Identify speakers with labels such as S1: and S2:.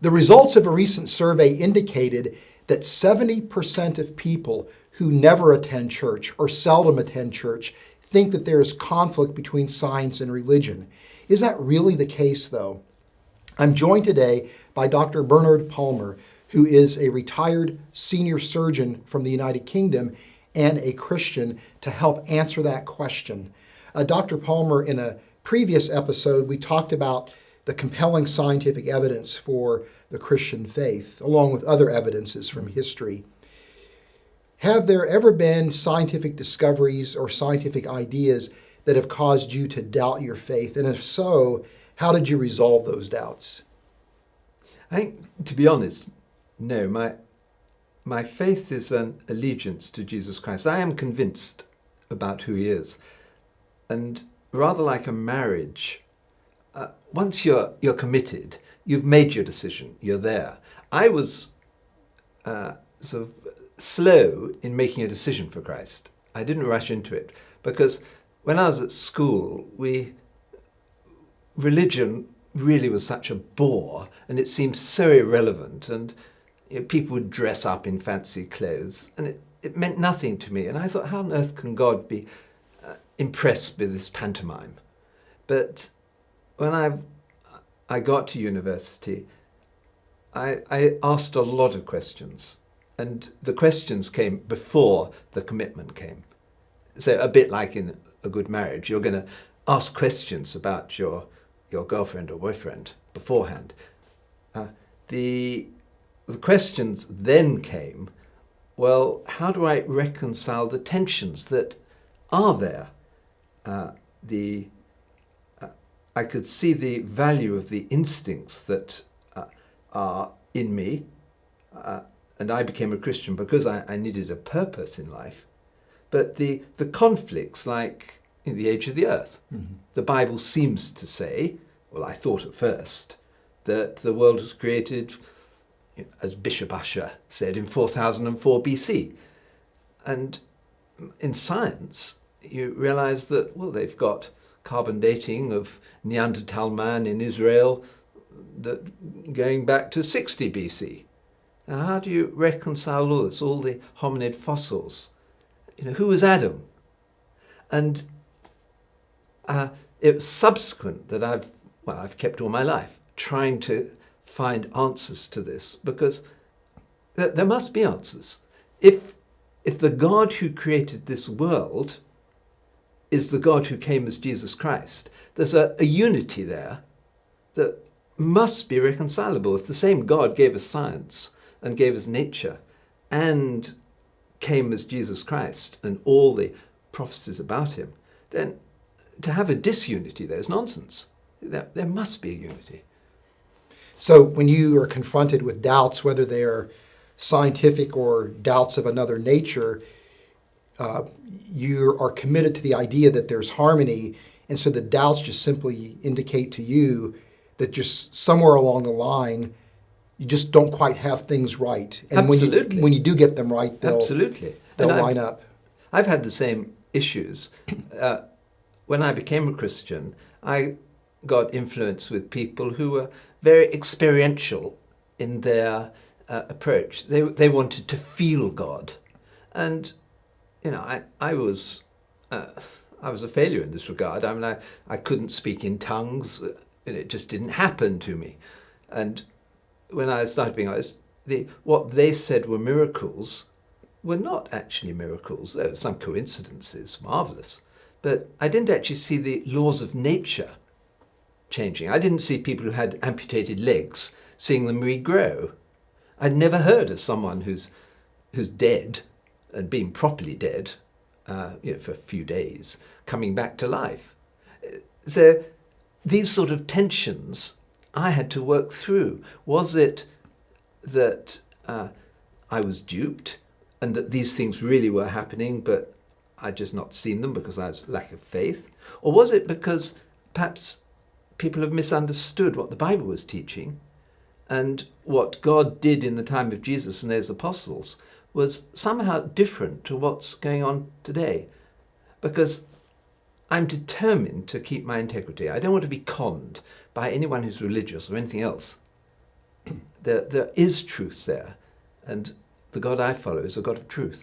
S1: The results of a recent survey indicated that 70% of people who never attend church or seldom attend church think that there is conflict between science and religion. Is that really the case, though? I'm joined today by Dr. Bernard Palmer, who is a retired senior surgeon from the United Kingdom and a Christian, to help answer that question. Dr. Palmer, in a previous episode, we talked about the compelling scientific evidence for the Christian faith, along with other evidences from history. Have there ever been scientific discoveries or scientific ideas that have caused you to doubt your faith? And if so, how did you resolve those doubts?
S2: I think, to be honest, no. My faith is an allegiance to Jesus Christ. I am convinced about who he is. And rather like a marriage, once you're committed, you've made your decision, you're there. I was sort of slow in making a decision for Christ. I didn't rush into it because when I was at school, religion really was such a bore and it seemed so irrelevant, and people would dress up in fancy clothes and it meant nothing to me. And I thought, how on earth can God be impressed with this pantomime? But when I got to university, I asked a lot of questions, and the questions came before the commitment came. So a bit like in a good marriage, you're going to ask questions about your girlfriend or boyfriend beforehand. The questions then came, well, how do I reconcile the tensions that are there? I could see the value of the instincts that are in me, and I became a Christian because I needed a purpose in life. But the conflicts, like in the age of the earth, the Bible seems to say, well, I thought at first, that the world was created, as Bishop Ussher said, in 4004 BC. And in science, you realize that, well, they've got carbon dating of Neanderthal man in Israel that going back to 60 BC. Now, how do you reconcile all this, all the hominid fossils? Who was Adam? And it was subsequent that I've kept all my life trying to find answers to this, because there must be answers. If the God who created this world is the God who came as Jesus Christ, there's a unity there that must be reconcilable. If the same God gave us science and gave us nature and came as Jesus Christ and all the prophecies about him, then to have a disunity there is nonsense. There must be a unity.
S1: So when you are confronted with doubts, whether they're scientific or doubts of another nature, you are committed to the idea that there's harmony, and so the doubts just simply indicate to you that just somewhere along the line, you just don't quite have things right. And
S2: Absolutely.
S1: when you do get them right, they'll line up.
S2: I've had the same issues. When I became a Christian, I got influence with people who were very experiential in their approach. They wanted to feel God, and I was a failure in this regard. I mean, I couldn't speak in tongues, and it just didn't happen to me. And when I started being honest, what they said were miracles were not actually miracles. There were some coincidences, marvelous, but I didn't actually see the laws of nature changing. I didn't see people who had amputated legs seeing them regrow. I'd never heard of someone who's dead and being properly dead, for a few days, coming back to life. So these sort of tensions I had to work through. Was it that I was duped and that these things really were happening, but I'd just not seen them because I was lack of faith? Or was it because perhaps people have misunderstood what the Bible was teaching, and what God did in the time of Jesus and those apostles was somehow different to what's going on today? Because I'm determined to keep my integrity. I don't want to be conned by anyone who's religious or anything else. there is truth there, and the God I follow is a God of truth.